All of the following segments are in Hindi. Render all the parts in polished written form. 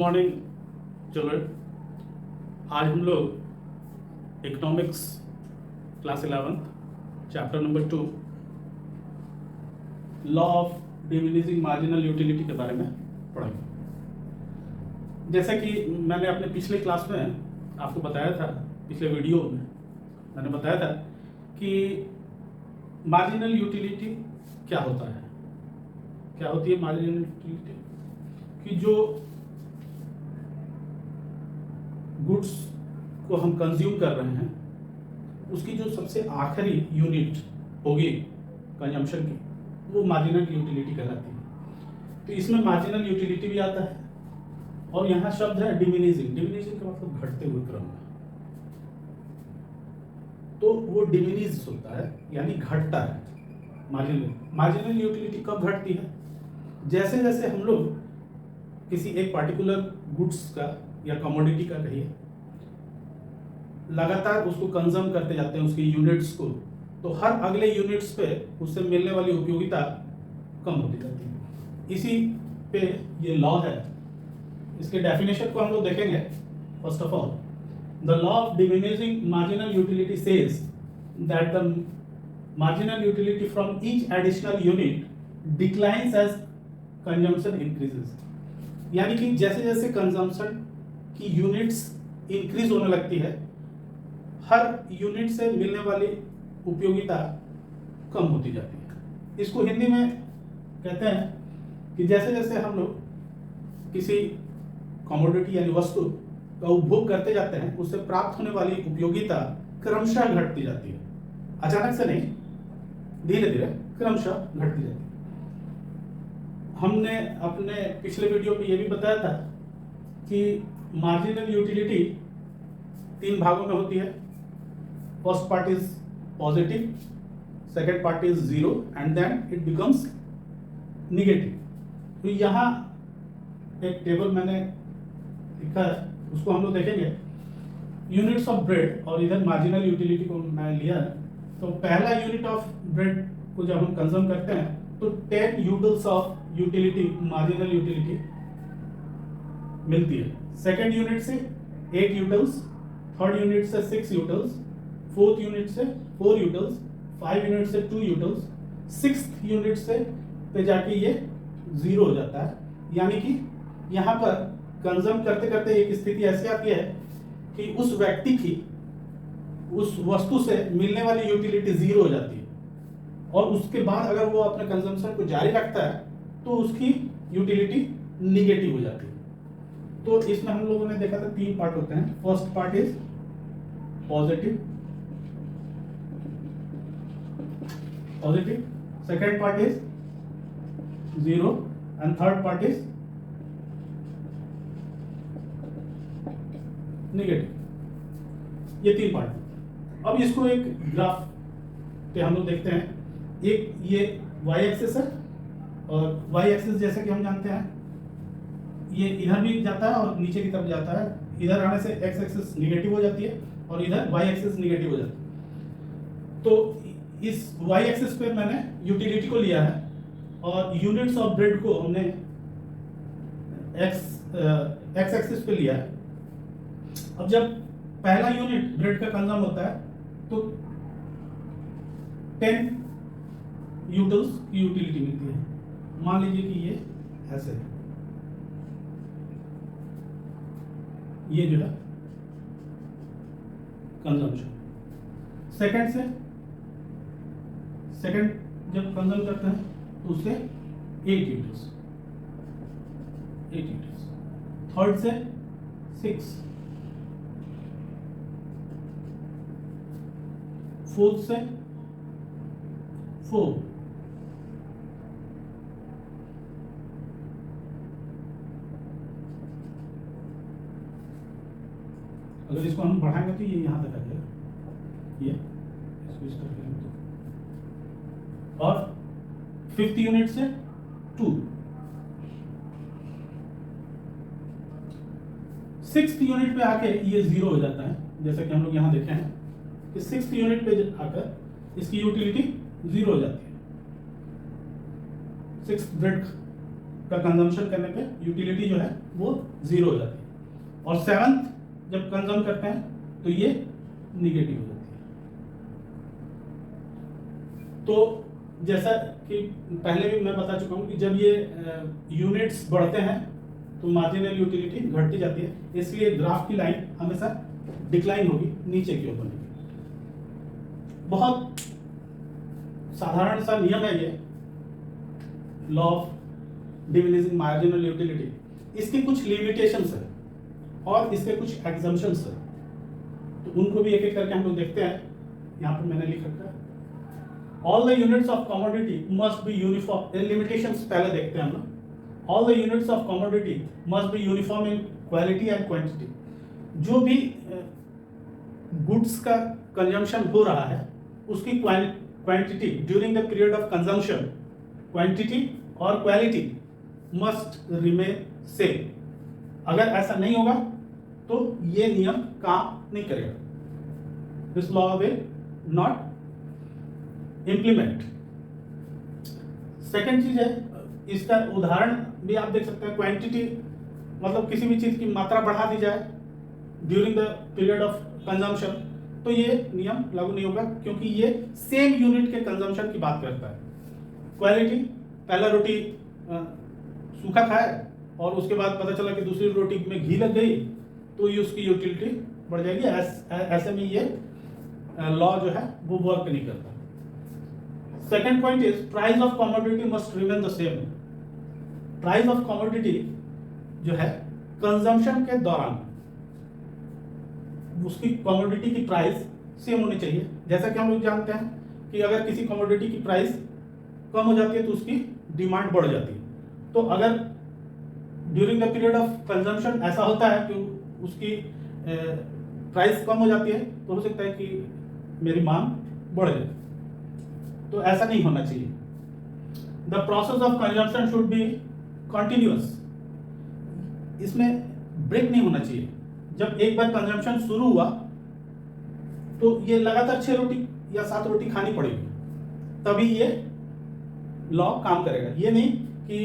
Morning children. आज हम लोग economics class 11 chapter number 2 law of diminishing marginal utility के बारे में पढ़ेंगे। जैसा कि मैंने अपने पिछले क्लास में आपको बताया था, पिछले वीडियो में मैंने बताया था कि मार्जिनल यूटिलिटी क्या होता है, क्या होती है मार्जिनल यूटिलिटी। कि जो गुड्स को हम कंज्यूम कर रहे हैं उसकी जो सबसे आखिरी यूनिट होगी कंजम्पशन की, वो मार्जिनल यूटिलिटी कहलाती है। तो इसमें मार्जिनल यूटिलिटी भी आता है और यहाँ शब्द है डिमिनिशिंग। डिमिनिशिंग का मतलब घटते हुए क्रम में, तो वो डिमिनिश होता है यानी घटता है। मार्जिनल यूटिलिटी कब घटती है? जैसे जैसे हम लोग किसी एक पार्टिकुलर गुड्स का या कमोडिटी का कहिए लगातार उसको कंज्यूम करते जाते हैं, उसकी यूनिट्स को, तो हर अगले यूनिट्स पे उससे मिलने वाली उपयोगिता कम होती जाती है। इसी पे ये लॉ है। इसके डेफिनेशन को हम लोग देखेंगे। First of all, the law of diminishing marginal utility says that the marginal utility from each additional unit declines as consumption increases. यानी कि जैसे जैसे कंजम्पशन की यूनिट्स इंक्रीज होने लगती है, हर यूनिट से मिलने वाली उपयोगिता कम होती जाती है। इसको हिंदी में कहते हैं कि जैसे जैसे हम लोग किसी कमोडिटी यानी वस्तु का उपभोग करते जाते हैं, उससे प्राप्त होने वाली उपयोगिता क्रमशः घटती जाती है। अचानक से नहीं, धीरे धीरे क्रमशः घटती जाती है। हमने अपने पिछले वीडियो में ये भी बताया था कि मार्जिनल यूटिलिटी 3 भागों में होती है। First part is positive, second part is zero and then it becomes negative. तो यहाँ एक टेबल मैंने लिखा है, उसको हम लोग देखेंगे। यूनिट्स ऑफ ब्रेड, और इधर मार्जिनल यूटिलिटी को मैं लिया है। तो पहला यूनिट ऑफ ब्रेड को जब हम कंज्यूम करते हैं तो 10 utils of utility, marginal utility मिलती है। सेकेंड यूनिट से 8 यूटिल्स, थर्ड यूनिट से 6 यूटिल्स, फोर्थ यूनिट से 4 यूटिल्स, 5 यूनिट से 2 यूटिल्स, 6th यूनिट से पे जाके ये 0 हो जाता है। यानी कि यहाँ पर कंज्यूम करते करते एक स्थिति ऐसी आती है कि उस व्यक्ति की उस वस्तु से मिलने वाली यूटिलिटी 0 हो जाती है, और उसके बाद अगर वो अपने कंजम्पशन को जारी रखता है तो उसकी यूटिलिटी निगेटिव हो जाती है। तो इसमें हम लोगों ने देखा था 3 पार्ट होते हैं। First part is positive, second part is zero and third part is negative. ये 3 पार्ट। अब इसको एक ग्राफ पे हम लोग देखते हैं। एक ये y एक्सिस है, और y एक्सिस जैसे कि हम जानते हैं ये इधर भी जाता है और नीचे की तरफ जाता है। इधर आने से x एक्सिस निगेटिव हो जाती है और इधर y एक्सिस निगेटिव हो जाती है। तो इस y एक्सिस पे मैंने यूटिलिटी को लिया है और यूनिट्स ऑफ ब्रेड को हमने x एक्सिस पे लिया है। अब जब पहला यूनिट ब्रेड का कंज्यूम होता है तो 10 यूटिल्स की यूटिलिटी मिलती है। मान लीजिए कि ये ऐसे है, ये जो है कंजम्पशन। सेकंड जब कंज्यूम करते हैं तो उससे 8 यूटिल्स, थर्ड से 6, फोर्थ से 4, अगर इसको हम बढ़ाएंगे तो ये यहां तक आ जाएगा, ये इसको इस तरह करेंगे तो। और 5th यूनिट से 2, 6th यूनिट पे आके ये 0 हो जाता है। जैसे कि हम लोग यहां देखे हैं कि 6th यूनिट पे आकर इसकी यूटिलिटी 0 हो जाती है। 6th ब्रेड का कंजम्पशन करने पे यूटिलिटी जो है वो 0 हो जाती है, और 7th जब कंज्यूम करते हैं तो ये निगेटिव हो जाती है। तो जैसा कि पहले भी मैं बता चुका हूं कि जब ये यूनिट्स बढ़ते हैं तो मार्जिनल यूटिलिटी घटती जाती है, इसलिए ग्राफ की लाइन हमेशा डिक्लाइन होगी, नीचे की ओर बनेगी। बहुत साधारण सा नियम है ये, law of diminishing marginal utility. इसके कुछ लिमिटेशंस है और इसके कुछ एग्जम्पशंस है, तो उनको भी एक एक करके हम लोग देखते हैं। यहाँ पर मैंने लिख रखा है, all the units of commodity must be uniform. Limitations पहले देखते हैं हम लोग। All the units of commodity must be uniform in quality and quantity. जो भी गुड्स का कंजम्पशन हो रहा है उसकी quantity during the period of consumption, quantity और क्वालिटी मस्ट रिमेन सेम। अगर ऐसा नहीं होगा तो ये नियम काम नहीं करेगा, this law will not implement. Second चीज है, इसका उदाहरण भी आप देख सकते हैं। क्वांटिटी मतलब किसी भी चीज की मात्रा बढ़ा दी जाए during the period of consumption, तो ये नियम लागू नहीं होगा, क्योंकि ये सेम यूनिट के कंजम्पशन की बात करता है। क्वालिटी, पहला रोटी सूखा खाए और उसके बाद पता चला कि दूसरी रोटी में घी लग गई, तो ये उसकी यूटिलिटी बढ़ जाएगी। ऐसे में ये लॉ जो है वो वर्क नहीं करता। Second point is price of commodity must remain the same. Price of commodity जो है कंजम्पशन के दौरान उसकी कमोडिटी की प्राइस सेम होनी चाहिए। जैसा कि हम लोग जानते हैं कि अगर किसी कमोडिटी की प्राइस कम हो जाती है तो उसकी डिमांड बढ़ जाती है। तो अगर during the period of consumption ऐसा होता है कि उसकी प्राइस कम हो जाती है, तो हो सकता है कि मेरी मांग बढ़ जाए, तो ऐसा नहीं होना चाहिए। The process of consumption should be continuous. इसमें ब्रेक नहीं होना चाहिए। जब एक बार कंजम्पशन शुरू हुआ तो ये लगातार 6 रोटी या 7 रोटी खानी पड़ेगी, तभी ये लॉ काम करेगा। ये नहीं कि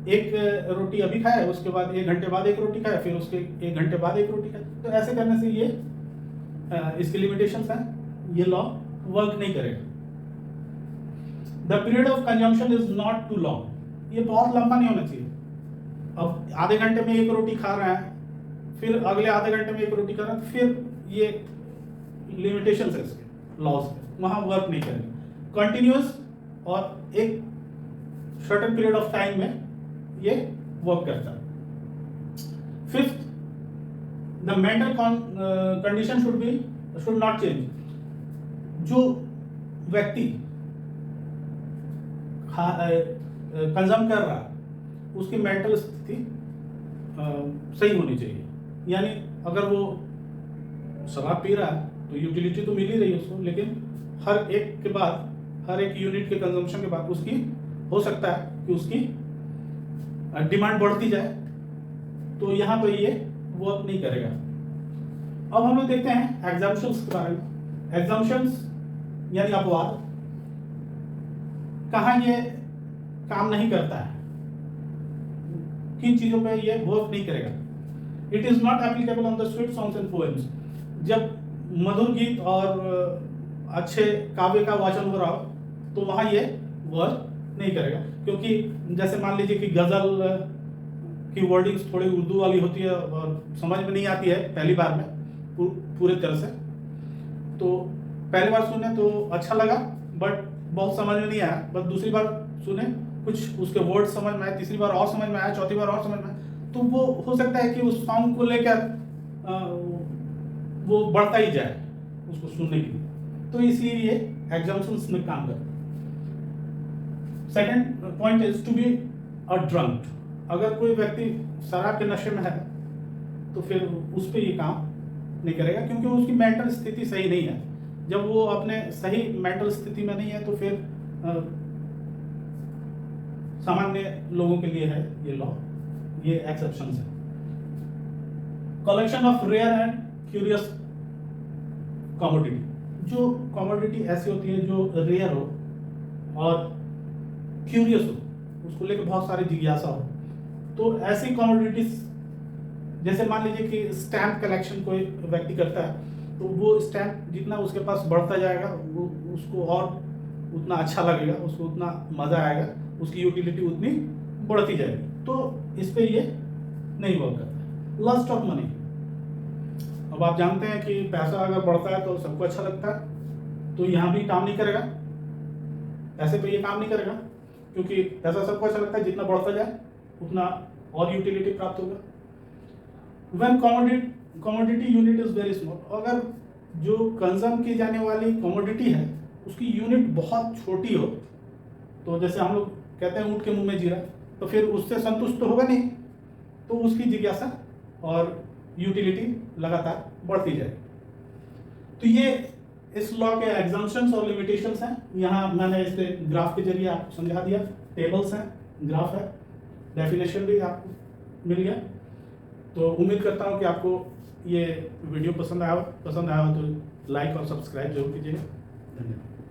एक रोटी अभी खाए, उसके बाद 1 घंटे बाद एक रोटी खाए, फिर उसके 1 घंटे बाद एक रोटी खाए। तो ऐसे करने से ये इसके लिमिटेशंस हैं, ये लॉ वर्क नहीं करेगा। The period of consumption is not too long. ये बहुत लंबा नहीं होना चाहिए। अब आधे घंटे में एक रोटी खा रहे हैं, फिर अगले आधे घंटे में एक रोटी खा रहे हैं, फिर ये लिमिटेशंस है इसके लॉज के, वहां वर्क नहीं करेगा। कंटिन्यूअस और एक सर्टेन पीरियड ऑफ टाइम में ये वर्क करता है। Fifth, the mental condition should not change. जो व्यक्ति कंज्यूम कर रहा है उसकी मेंटल स्थिति सही होनी चाहिए। यानी अगर वो शराब पी रहा है तो यूटिलिटी तो मिल ही रही है उसको, लेकिन हर एक के बाद, हर एक यूनिट के कंजम्पशन के बाद उसकी हो सकता है कि उसकी डिमांड बढ़ती जाए, तो यहाँ पर ये वर्क नहीं करेगा। अब हम लोग देखते हैं एग्जम्पशंस के बारे में। एग्जम्पशंस यानी अपवाद, कहाँ ये काम नहीं करता है, किन चीजों पे ये वर्क नहीं करेगा। It is not applicable on the sweet songs and poems. जब मधुर गीत और अच्छे काव्य का वाचन हो रहा हो तो वहां ये वर्क नहीं करेगा, क्योंकि जैसे मान लीजिए कि गजल की वर्डिंग्स थोड़ी उर्दू वाली होती है और समझ में नहीं आती है पहली बार में पूरे तरह से। तो पहली बार सुने तो अच्छा लगा, बट बहुत समझ में नहीं आया। बस दूसरी बार सुने, कुछ उसके वर्ड समझ में आए, तीसरी बार और समझ में आया, चौथी बार और समझ में आया, तो वो हो सकता है कि उस सॉन्ग को लेकर वो बढ़ता ही जाए उसको सुनने के लिए। तो इसलिए ये एग्जाम्पशंस में काम करता है। Second point is to be a drunk. अगर कोई व्यक्ति शराब के नशे में है तो फिर उस पर ये काम नहीं करेगा, क्योंकि उसकी मेंटल स्थिति सही नहीं है। जब वो अपने सही मेंटल स्थिति में नहीं है तो फिर सामान्य लोगों के लिए है ये लॉ, ये एक्सेप्शंस है। Collection of rare and curious commodity. जो कमोडिटी ऐसी होती है जो रेयर हो और क्यूरियस हो, उसको लेकर बहुत सारी जिज्ञासा हो, तो ऐसी कमोडिटीज जैसे मान लीजिए कि स्टैम्प कलेक्शन कोई व्यक्ति करता है, तो वो स्टैम्प जितना उसके पास बढ़ता जाएगा वो उसको और उतना अच्छा लगेगा, उसको उतना मज़ा आएगा, उसकी यूटिलिटी उतनी बढ़ती जाएगी। तो इस पे ये नहीं वर्क करता। लस्ट ऑफ मनी, अब आप जानते हैं कि पैसा अगर बढ़ता है तो सबको अच्छा लगता है, तो यहाँ भी काम नहीं करेगा, पैसे पे ये काम नहीं करेगा, क्योंकि पैसा सबको अच्छा लगता है, जितना बढ़ता जाए उतना और यूटिलिटी प्राप्त होगा। When commodity unit is very small, अगर जो कंज्यूम की जाने वाली कमोडिटी है उसकी यूनिट बहुत छोटी हो, तो जैसे हम लोग कहते हैं ऊँट के मुंह में जीरा, तो फिर उससे संतुष्ट तो होगा नहीं, तो उसकी जिज्ञासा और यूटिलिटी लगातार बढ़ती जाएगी। तो ये इस लॉ के एग्जम्पशंस और लिमिटेशंस हैं। यहाँ मैंने इसे ग्राफ के जरिए आपको समझा दिया, टेबल्स हैं, ग्राफ है, डेफिनेशन भी आपको मिल गया। तो उम्मीद करता हूँ कि आपको ये वीडियो पसंद आया हो तो लाइक और सब्सक्राइब जरूर कीजिएगा। धन्यवाद।